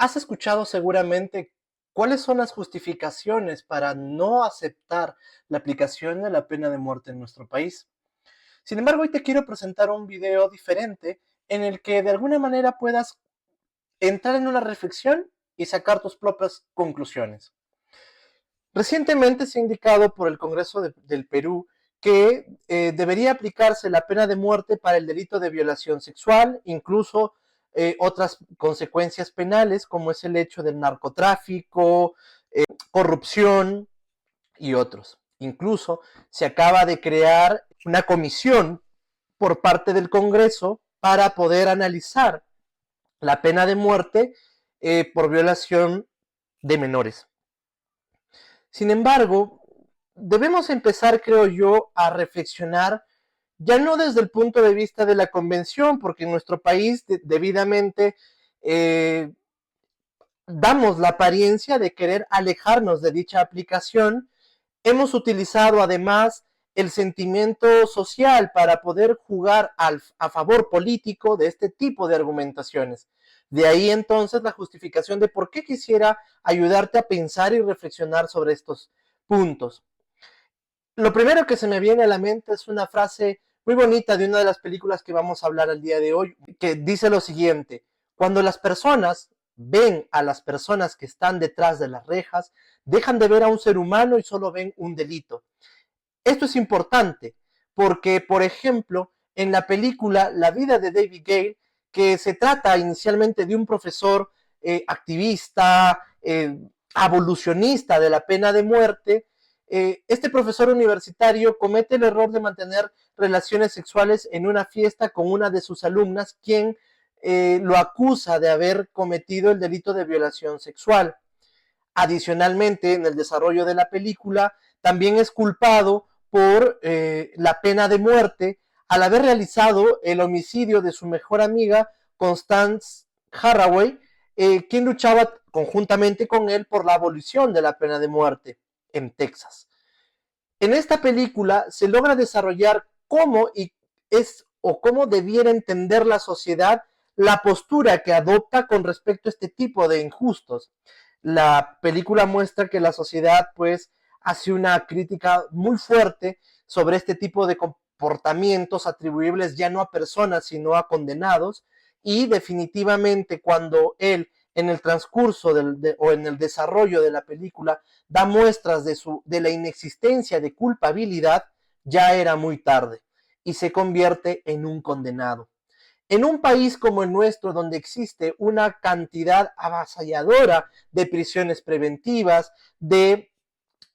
Has escuchado seguramente cuáles son las justificaciones para no aceptar la aplicación de la pena de muerte en nuestro país. Sin embargo, hoy te quiero presentar un video diferente en el que de alguna manera puedas entrar en una reflexión y sacar tus propias conclusiones. Recientemente se ha indicado por el Congreso del Perú que debería aplicarse la pena de muerte para el delito de violación sexual, incluso otras consecuencias penales como es el hecho del narcotráfico, corrupción y otros. Incluso se acaba de crear una comisión por parte del Congreso para poder analizar la pena de muerte por violación de menores. Sin embargo, debemos empezar, creo yo, a reflexionar ya no desde el punto de vista de la convención, porque en nuestro país debidamente damos la apariencia de querer alejarnos de dicha aplicación. Hemos utilizado además el sentimiento social para poder jugar a favor político de este tipo de argumentaciones. De ahí entonces la justificación de por qué quisiera ayudarte a pensar y reflexionar sobre estos puntos. Lo primero que se me viene a la mente es una frase muy bonita de una de las películas que vamos a hablar el día de hoy, que dice lo siguiente: cuando las personas ven a las personas que están detrás de las rejas, dejan de ver a un ser humano y solo ven un delito. Esto es importante porque, por ejemplo, en la película La vida de David Gale, que se trata inicialmente de un profesor activista, abolicionista de la pena de muerte, este profesor universitario comete el error de mantener relaciones sexuales en una fiesta con una de sus alumnas, quien lo acusa de haber cometido el delito de violación sexual. Adicionalmente, en el desarrollo de la película, también es culpado por la pena de muerte al haber realizado el homicidio de su mejor amiga, Constance Haraway, quien luchaba conjuntamente con él por la abolición de la pena de muerte en Texas. En esta película se logra desarrollar cómo es o cómo debiera entender la sociedad la postura que adopta con respecto a este tipo de injustos. La película muestra que la sociedad pues hace una crítica muy fuerte sobre este tipo de comportamientos atribuibles ya no a personas sino a condenados, y definitivamente cuando él en el transcurso o en el desarrollo de la película da muestras de la inexistencia de culpabilidad, ya era muy tarde y se convierte en un condenado. En un país como el nuestro, donde existe una cantidad avasalladora de prisiones preventivas, de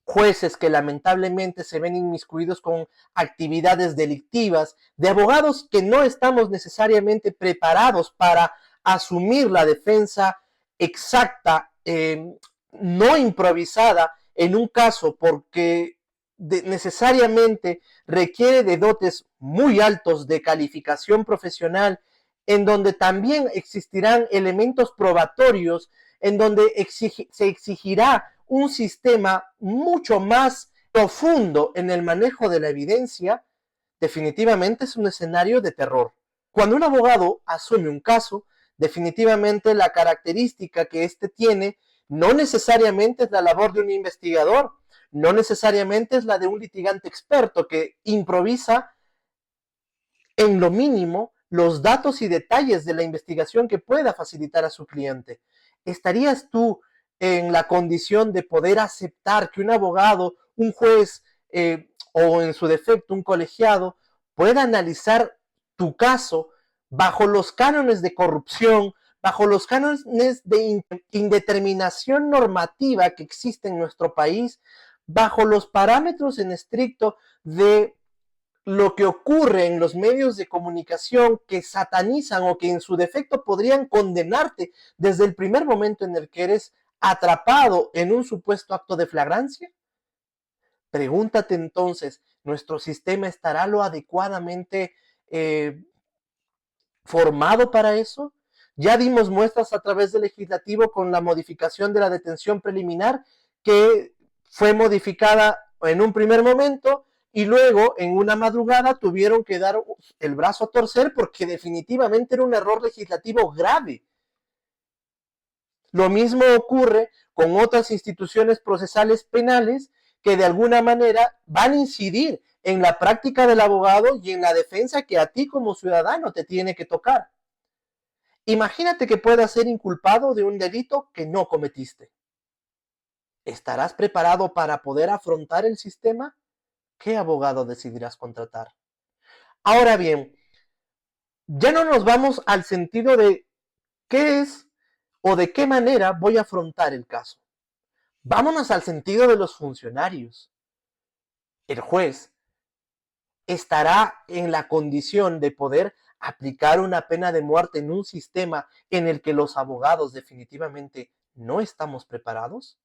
jueces que lamentablemente se ven inmiscuidos con actividades delictivas, de abogados que no estamos necesariamente preparados para asumir la defensa exacta, no improvisada en un caso, porque necesariamente requiere de dotes muy altos de calificación profesional, en donde también existirán elementos probatorios, en donde se exigirá un sistema mucho más profundo en el manejo de la evidencia. Definitivamente es un escenario de terror. Cuando un abogado asume un caso, definitivamente la característica que éste tiene no necesariamente es la labor de un investigador, no necesariamente es la de un litigante experto que improvisa en lo mínimo los datos y detalles de la investigación que pueda facilitar a su cliente. ¿Estarías tú en la condición de poder aceptar que un abogado, un juez o en su defecto un colegiado pueda analizar tu caso bajo los cánones de corrupción, bajo los cánones de indeterminación normativa que existe en nuestro país, bajo los parámetros en estricto de lo que ocurre en los medios de comunicación que satanizan o que en su defecto podrían condenarte desde el primer momento en el que eres atrapado en un supuesto acto de flagrancia? Pregúntate entonces, ¿nuestro sistema estará lo adecuadamente formado para eso? Ya dimos muestras a través del legislativo con la modificación de la detención preliminar, que fue modificada en un primer momento y luego en una madrugada tuvieron que dar el brazo a torcer porque definitivamente era un error legislativo grave. Lo mismo ocurre con otras instituciones procesales penales que de alguna manera van a incidir en la práctica del abogado y en la defensa que a ti como ciudadano te tiene que tocar. Imagínate que puedas ser inculpado de un delito que no cometiste. ¿Estarás preparado para poder afrontar el sistema? ¿Qué abogado decidirás contratar? Ahora bien, ya no nos vamos al sentido de qué es o de qué manera voy a afrontar el caso. Vámonos al sentido de los funcionarios. El juez estará en la condición de poder aplicar una pena de muerte en un sistema en el que los abogados definitivamente no estamos preparados,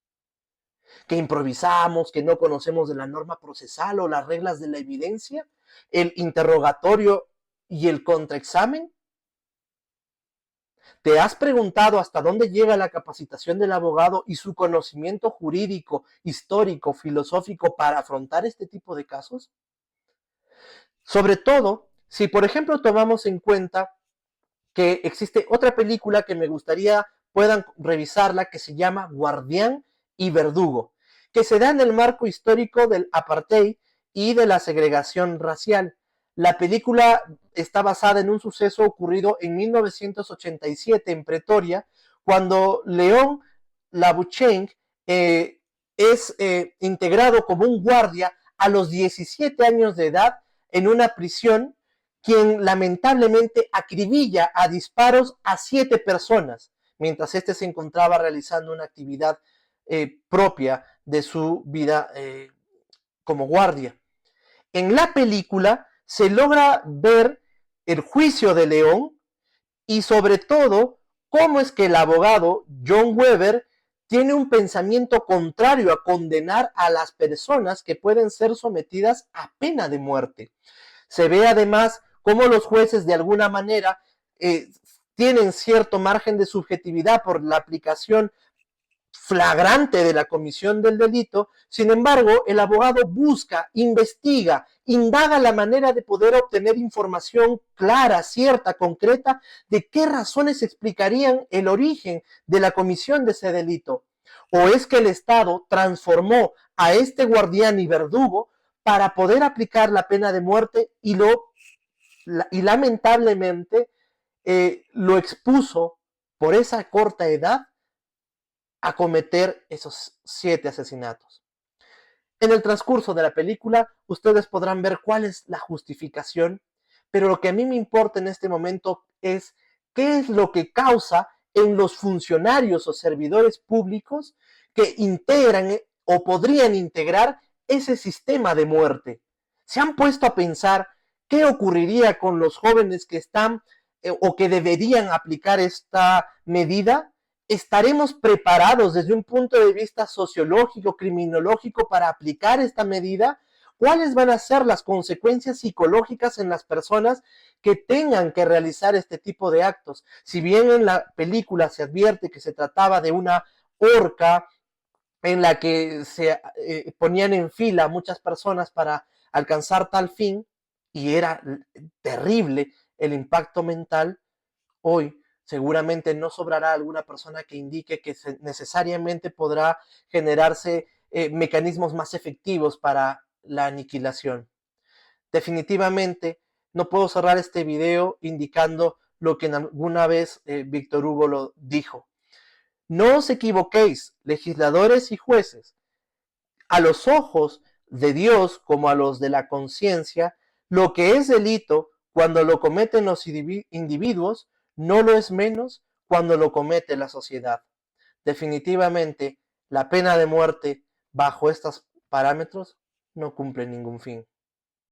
que improvisamos, que no conocemos de la norma procesal o las reglas de la evidencia, el interrogatorio y el contraexamen. ¿Te has preguntado hasta dónde llega la capacitación del abogado y su conocimiento jurídico, histórico, filosófico para afrontar este tipo de casos? Sobre todo, si por ejemplo tomamos en cuenta que existe otra película que me gustaría puedan revisarla, que se llama Guardián y Verdugo, que se da en el marco histórico del apartheid y de la segregación racial. La película está basada en un suceso ocurrido en 1987 en Pretoria, cuando Leon Labuschagne es integrado como un guardia a los 17 años de edad en una prisión, quien lamentablemente acribilla a disparos a 7 personas, mientras este se encontraba realizando una actividad propia de su vida como guardia. En la película se logra ver el juicio de León y sobre todo cómo es que el abogado John Weber tiene un pensamiento contrario a condenar a las personas que pueden ser sometidas a pena de muerte. Se ve además cómo los jueces de alguna manera tienen cierto margen de subjetividad por la aplicación flagrante de la comisión del delito. Sin embargo, el abogado busca, investiga, indaga la manera de poder obtener información clara, cierta, concreta, de qué razones explicarían el origen de la comisión de ese delito. ¿O es que el Estado transformó a este guardián y verdugo para poder aplicar la pena de muerte y lamentablemente lo expuso por esa corta edad a cometer esos 7 asesinatos? En el transcurso de la película, ustedes podrán ver cuál es la justificación, pero lo que a mí me importa en este momento es qué es lo que causa en los funcionarios o servidores públicos que integran o podrían integrar ese sistema de muerte. ¿Se han puesto a pensar qué ocurriría con los jóvenes que están o que deberían aplicar esta medida? ¿Estaremos preparados desde un punto de vista sociológico, criminológico para aplicar esta medida? ¿Cuáles van a ser las consecuencias psicológicas en las personas que tengan que realizar este tipo de actos? Si bien en la película se advierte que se trataba de una horca en la que se ponían en fila muchas personas para alcanzar tal fin, y era terrible el impacto mental, hoy seguramente no sobrará alguna persona que indique que necesariamente podrá generarse mecanismos más efectivos para la aniquilación. Definitivamente no puedo cerrar este video indicando lo que alguna vez Víctor Hugo lo dijo. No os equivoquéis, legisladores y jueces. A los ojos de Dios como a los de la conciencia, lo que es delito cuando lo cometen los individuos no lo es menos cuando lo comete la sociedad. Definitivamente, la pena de muerte bajo estos parámetros no cumple ningún fin.